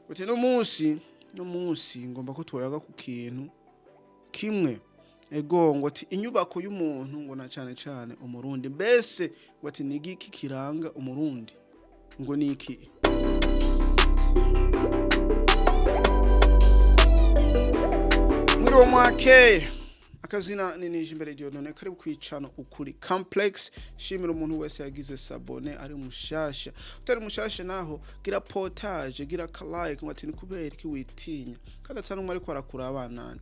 Uti no munsi ngomba ko twoyaga ku kintu kimwe. Ego ngo ati inyubako y'umuntu ngo na cyane umurundi. Mbese ngo ati ni igiki kiranga umurundi? Ngo ni iki? Muri wo mwake akazina ni imbere Dieudonné karibu kwicano ukuri complex. Shimira umuntu wese yagize sabone ari mushasha, utari mushasha naho gira potage, gira like, ngo ati ni kubera iki witinya kandi atanu umwe ariko arakura abanani.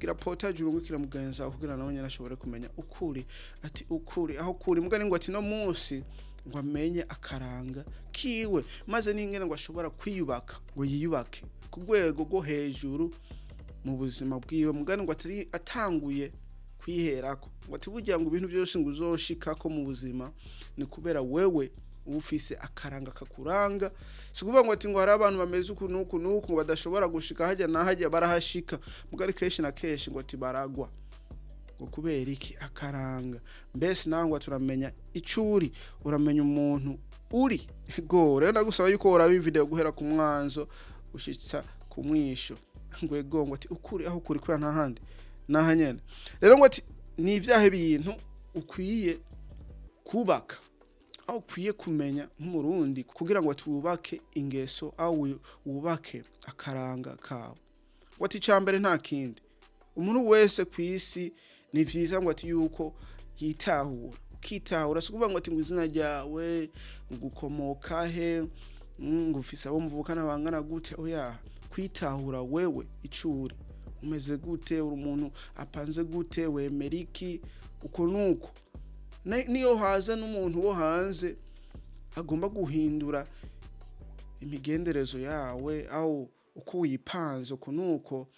Gira potage urungukira mugenza kugira nawe nyene ashobore kumenya ukuri. Ati ukuri aho kuri mugani ngo ati no munsi ngo amenye akaranga kiwe, maze n'ingene ngo ashobora kwiyubaka, ngo yiyubake ku rwego rwo hejuru mu buzima bwiwe. Mugani ngo atari atanguye kwiherako, ngo ati burya ngo ibintu byose ngo uzoshikako mu buzima ni kubera wewe ufise akaranga kakuranga. Sikuvuga ngo ati ngo hari abantu bameze uku nuku ngo badashobora gushika hajya na hajya barahashika. Mugari kenshi na kenshi ngo ati baragwa, ngo kubera iki? Akaranga. Mbese nawe ngo turamenya icuri, uramenya umuntu uri. Ego rero ndagusaba yuko uraba video guhera ku mwanzo ushitsa ku mwisho. Ngo ego ngo ati ukuri aho kuri kwa ntahandi nahanyene. Rero ngo ati ni ivyahe bintu ukwiye kubaka, aho ukwiye kumenya nk'umurundi kugira ngo tubake ingeso aho wubake akaranga kawe. Ngo ati cambere nta kindi, umuntu wese kwisi ni vyiza ngo ati yuko yitahura. Ukitahura sikuvuga ngo ati ngo izina ryawe ngukomoka he, ngo ufise abo mvukana bangana gute. Oya, kwitahura wewe icuri, umeze gute, uri umuntu apanze gute, wemera iki, uko nuko. Niyo haza n'umuntu wo hanze agomba guhindura imigenderezo yawe aho uko wipanze uko nuko,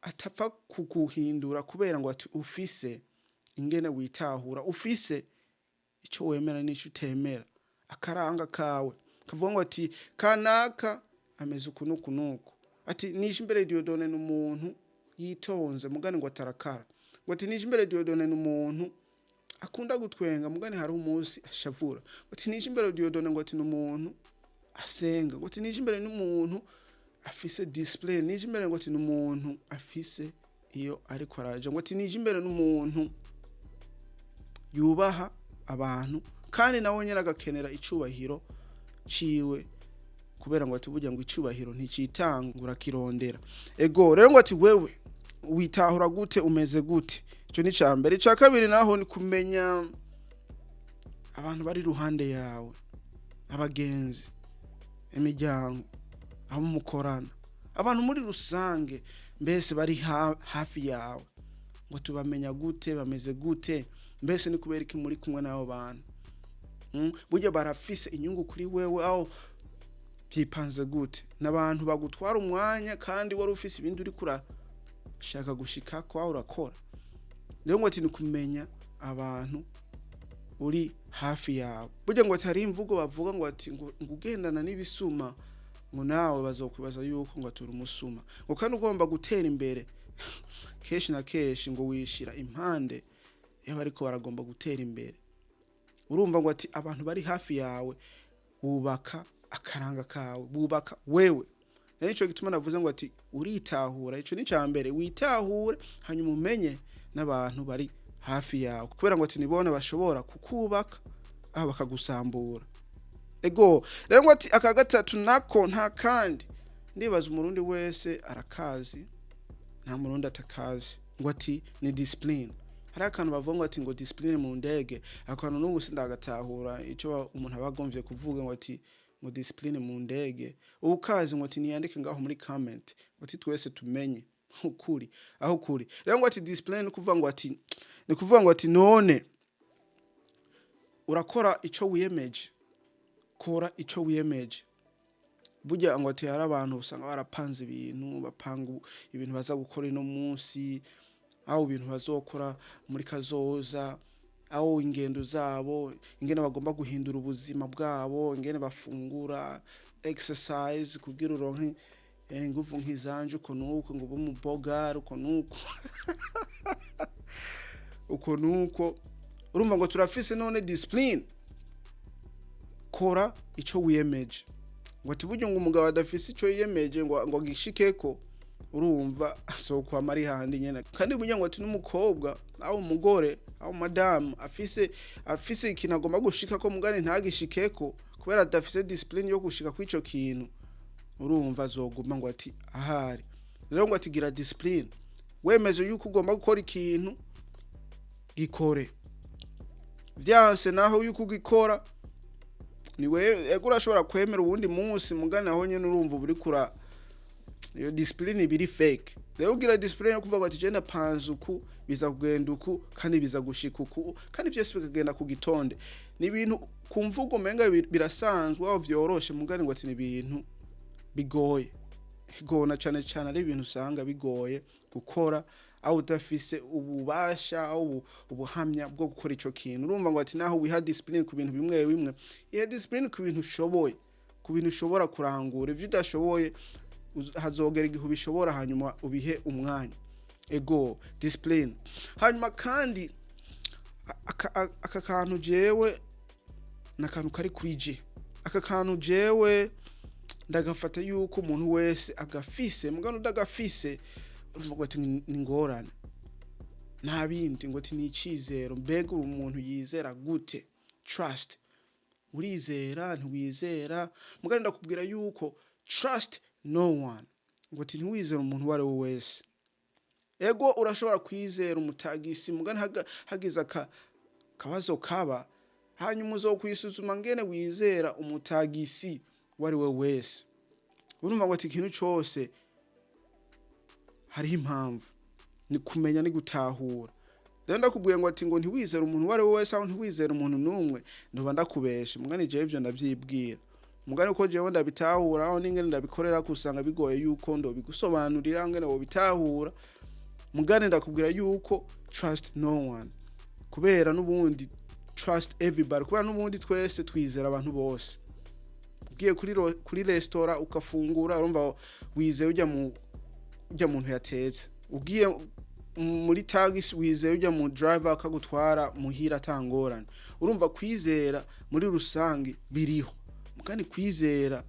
atapfa kuguhindura kubera ngo ati ufise ingene witahura, ufise ico wemera n'ico utemera. Akaranga kawe kavuga ngo ati kanaka ameze uku nuko. Ati nije imbere Dieudonné n'umuntu yitonze, mugani ngo atarakara. Ngo ati nije imbere Dieudonné n'umuntu akunda gutwenga, mugani hari umunsi ashavura. Ngo ati nije imbere Dieudonné ngo ati n'umuntu asenga. Ngo ati nije imbere n'umuntu afise display, nije imbere ngo ati n'umuntu afise iyo ariko araje. Ngo ati nije imbere n'umuntu yubaha abantu kandi nawe nyene agakenera icubahiro ciwe, kubera ngo ati burya ngo icubahiro nticitangura kirondera. Ego rero ngo ati wewe witahura gute, umeze gute? Ico ni cambere. Ica kabiri naho ni kumenya abantu bari ruhande yawe, abagenzi, imiryango, abo mukorana, abantu muri rusange mbese bari hafi yawe. Ngo tubamenya gute, bameze gute? Mbese ni kubera iki muri kumwe nabo bantu? Burya barafise inyungu kuri wewe aho byipanze gute? N'abantu bagutwara umwanya kandi wari ufise ibindi uri kurashaka gushika ko aho urakora. Rero ngo ati ni kumenya abantu uri hafi yawe. Burya ngo ati hari imvugo bavuga ngo ati ngo ugendana n'ibisuma ngo nawe bazokwibaza yuko ngo aturi umusuma. Ngo kandi ugomba gutera imbere keshi na keshi ngo wishira impande y'abariko baragomba gutera imbere. Urumva ngo ati abantu bari hafi yawe bubaka akaranga kawe, bubaka wewe. Nico gituma navuze ngo ati uritahura. Ico ni cambere, witahure hanyuma umenye n'abantu bari hafi yawe, kubera ngo ati nibone bashobora kukubaka aho bakagusambura. Ego rero ngo ati akagatatu nako nta kandi, ndibaza umurundi wese arakazi, nta murundi atakazi. Ngo ati ni discipline. Hari akantu bavuga ngo ati ngo discipline mu ndege, akantu n'ubu sindagatahura ico umuntu abagomvye kuvuga ngo ati ngo discipline mu ndege. Ubukazi ngo ati niyandike ngaho muri comment, ngo ati twese tumenye ukuri aho kuri. Rero ngo ati discipline ni kuvuga ngo ati none urakora ico wiyemeje, kora ico wiyemeje. Burya ngo ati hari abantu usanga barapanze ibintu, bapanga ibintu baza gukora ino munsi, aho ibintu bazokora muri kazoza, aho ingendo zabo, ingene bagomba guhindura ubuzima bwabo, ingene bafungura, exercise kugira uronke nguvu nk'izanje uko nuko, ngo bo mu bogara uko nuko uko nuko. Urumva ngo turafise none discipline. Kora ico wiyemeje, ngo ati buryo ngo umugabo adafise ico yiyemeje ngo gishikeko urumva asokwa mari handi nyene kandi buryo ngo ati n'umukobwa aho umugore aho madame afise ikintu agomba gushika ko mugane ntagishikeko kubera adafise discipline yo gushika kw'ico kintu urumva azoguma ngo ati ahari rero ngo ati gira discipline wemeze yuko ugomba gukora ikintu gikore vyanse naho yuko ugikora niwe ego urashobora kwemera uwundi munsi mugane aho nyene urumva buri kura iyo discipline biri fake rero ugira discipline yo kuvuga ati jenda panzuku biza kugenda uku kandi biza gushika uku kandi vyose bikagenda ku gitonde ni ibintu kumvugo menga birasanzwe aho vyoroshe mugane ngo ati ni ibintu bigoye igona cyane ari ibintu usanga bigoye gukora aho udafise ububasha aho ubuhamya bwo gukora ico kintu urumva ngo ati naho wiha discipline ku bintu bimwe bimwe iyo discipline ku bintu ushoboye ku bintu ushobora kurangura ivyo udashoboye hazogera igihe ubishobora hanyuma ubihe umwanya ego discipline hanyuma kandi aka kantu jewe nakantu kari kwije aka kantu jewe ndagafata yuko umuntu wese agafise mugano udagafise uvuga ati ni ngorane nta bindi ngo ati ni icizero mbega umuntu yizera gute trust urizera ntiwizera mugano ndakubwira yuko trust no one ngo ati ntiwizera umuntu wari we wese ego urashobora kwizera umutagisi mugano hagize kabazo kaba hanyuma uzokwisuzuma ngene wizera umutagisi wari we wese urumva ngo ati ikintu cyose hari impamvu ni kumenya ni gutahura rero ndakubwiye ngo ati ngo ntiwizera umuntu wari we wese aho ntiwizera umuntu numwe ndoba ndakubeshe mugani je ivyo ndavyibwira mugani uko jewe ndabitahura aho n'ingene ndabikorera kusanga bigoye yuko ndo bigusobanurira ngene wo bitahura mugani ndakubwira yuko trust no one kubera n'ubundi trust everybody kubera n'ubundi twese twizera abantu bose ugiye kuri restaurant ukafungura urumva wizeye ujya muntu yatetse ugiye muri taxi wizeye ujya mu driver akagutwara muhira tangorana urumva kwizera muri rusangi biriho mugani kwizera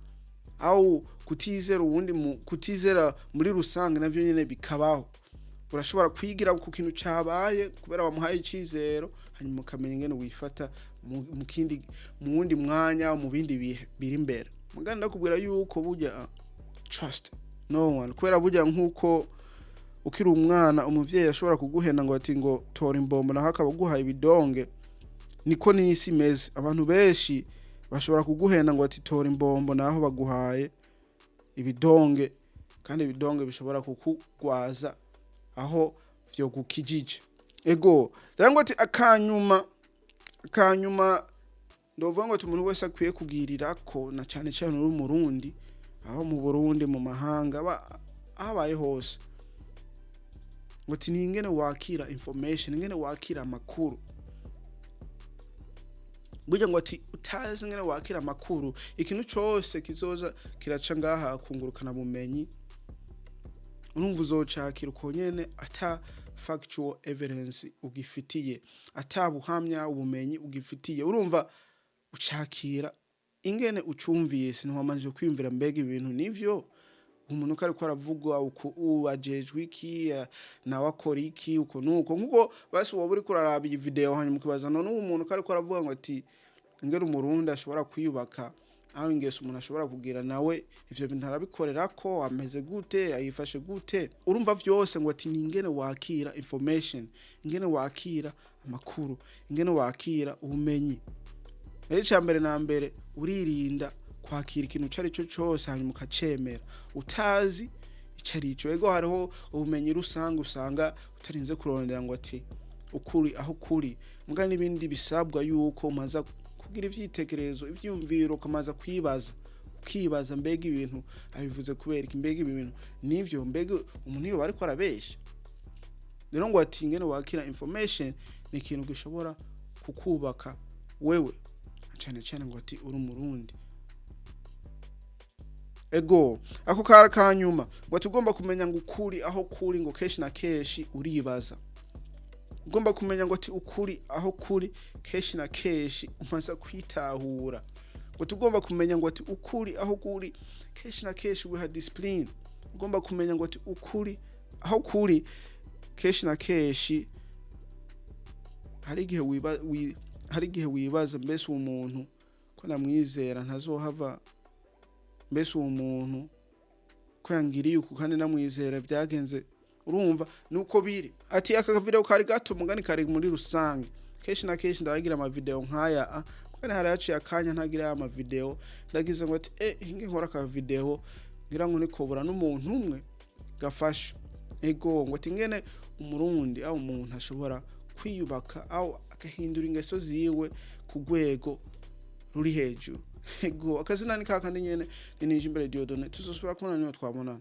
au kutizera muri rusangi navyo nyene bikabaho urashobora kwigira ku kintu cabaye kubera wamuhaye icizero hanyuma ukamenya ingene wifata mu wundi mwanya mu bindi bihe biri imbere mugani ndakubwira yuko burya trust no one kubera burya nkuko ukiri umwana umuvyeyi ashobora kuguhenda ngo ati ngo tora imbombo naho akaba guhaye ibidonge niko n'isi imeze abantu benshi bashobora kuguhenda ngo ati tora imbombo naho baguhaye ibidonge kandi ibidonge bishobora kukugwaza aho vyo gukijije ego rero ngo ati akanyuma ndovuga ngo umuntu wese akwiye kugirira ko na cyane cyane uri umurundi aho mu Burundi mu mahanga abaye hose ngo ati ni ingene wakira information ingene wakira amakuru burya ngo ati utazi ingene wakira amakuru ikintu cyose kizoza kiraca ngaha kungurukana bumenyi urumva uzocakira uko nyene ata factual evidence ugifitiye ata buhamya ubumenyi ugifitiye urumva ucakira ingene ucumviye sinwamanje kwiyumvira mbega ibintu nivyo umuntu kari ko aravuga uko ubajejwe iki nawe akora iki uko nuko nkuko basi wowe uri kuraraba iyi video hanyuma ukibaza none umuntu kari ko aravuga ngo ati ingene umurundi ashobora kwiyubaka aho ingeso umuntu ashobora kugira nawe ivyo bintu arabikorera ko ameze gute ayifashe gute urumva vyose ngo ati ni ingene wakira information ingene wakira amakuru ingene wakira ubumenyi cyambere na mbere uririnda kwakira ikintu cari cyo cyose hanyuma ukacemera utazi icarico ego hariho ubumenyi rusanga usanga utarinze kurondera ngo ati ukuri aho kuri mugani n'ibindi bisabwa yuko umaza kugira ivyitekerezo ivyumviro kamaza kwibaza mbega ibintu abivuze kubera iki mbega ibintu nivyo mbega umuntu iyo bariko arabesha rero ngo ati ingene wakira information ni ikintu gishobora kukubaka wewe cyane ngo ati uri umurundi ego ako kanyuma ngo tugomba kumenya ngo ukuri aho kuri ngo keshi na keshi uribaza ugomba kumenya ngo ati ukuri aho kuri keshi na keshi umaze kwitahura ngo tugomba kumenya ngo ati ukuri aho kuri kenshi na kenshi wiha discipline. Ugomba kumenya ngo ati ukuri aho kuri kenshi na kenshi hari igihe wibaza mbese uwo muntu ko namwizera ntazohava, mbese uwo muntu ko yangiriye uku kandi namwizera byagenze. Urumva nuko biri ati aka video kari gato mugani kari muri rusange. Kenshi na kenshi ndaragira ama video nkaya kandi hari yaciye akanya ntagira ama video ndagize ngo ati hinge nkora ka video ngira ngo nikobura n'umuntu umwe gafasha ego ngo ati ngene umurundi au umuntu ashobora kwiyubaka au akahindura ingeso ziwe ku rwego ruri hejuru. Ego akazina ni kakandi nyene ni Nijimbere Dieudonné, tuzosubira kubona niyo twabonana.